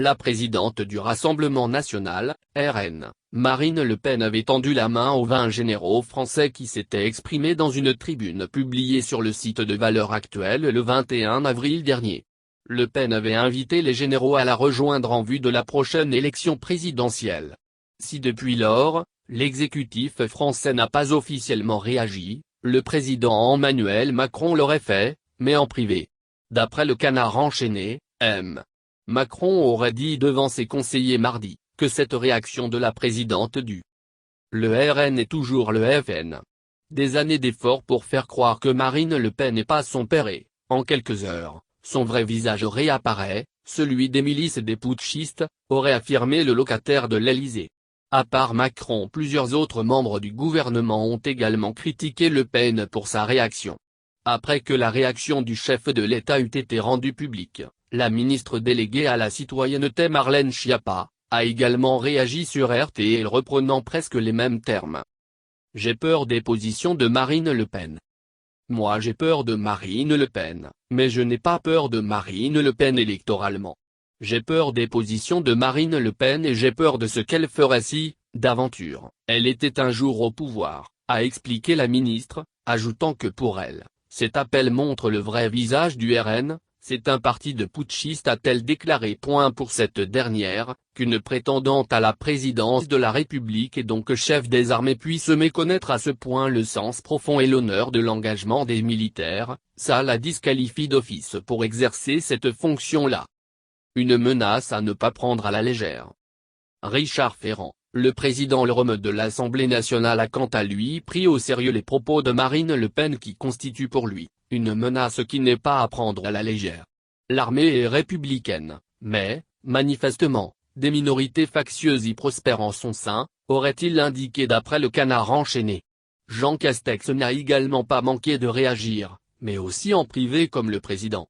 La présidente du Rassemblement national, RN, Marine Le Pen avait tendu la main aux 20 généraux français qui s'étaient exprimés dans une tribune publiée sur le site de Valeurs Actuelles le 21 avril dernier. Le Pen avait invité les généraux à la rejoindre en vue de la prochaine élection présidentielle. Si depuis lors, l'exécutif français n'a pas officiellement réagi, le président Emmanuel Macron l'aurait fait, mais en privé. D'après le Canard enchaîné, M. Macron aurait dit devant ses conseillers mardi, que cette réaction de la présidente du Le RN est toujours le FN. Des années d'efforts pour faire croire que Marine Le Pen n'est pas son père et, en quelques heures, son vrai visage réapparaît, celui des milices et des putschistes, aurait affirmé le locataire de l'Élysée. À part Macron, plusieurs autres membres du gouvernement ont également critiqué Le Pen pour sa réaction. Après que la réaction du chef de l'État eut été rendue publique, la ministre déléguée à la citoyenneté Marlène Schiappa a également réagi sur RTL reprenant presque les mêmes termes. « J'ai peur des positions de Marine Le Pen. Moi j'ai peur de Marine Le Pen, mais je n'ai pas peur de Marine Le Pen électoralement. J'ai peur des positions de Marine Le Pen et j'ai peur de ce qu'elle ferait si, d'aventure, elle était un jour au pouvoir », a expliqué la ministre, ajoutant que pour elle, cet appel montre le vrai visage du RN. C'est un parti de putschistes, a-t-elle déclaré. Pour cette dernière, qu'une prétendante à la présidence de la République et donc chef des armées puisse méconnaître à ce point le sens profond et l'honneur de l'engagement des militaires, ça la disqualifie d'office pour exercer cette fonction-là. Une menace à ne pas prendre à la légère. Richard Ferrand, le président de l'Assemblée nationale, a quant à lui pris au sérieux les propos de Marine Le Pen qui constituent pour lui une menace qui n'est pas à prendre à la légère. L'armée est républicaine, mais, manifestement, des minorités factieuses y prospèrent en son sein, aurait-il indiqué d'après le Canard enchaîné. Jean Castex n'a également pas manqué de réagir, mais aussi en privé comme le président.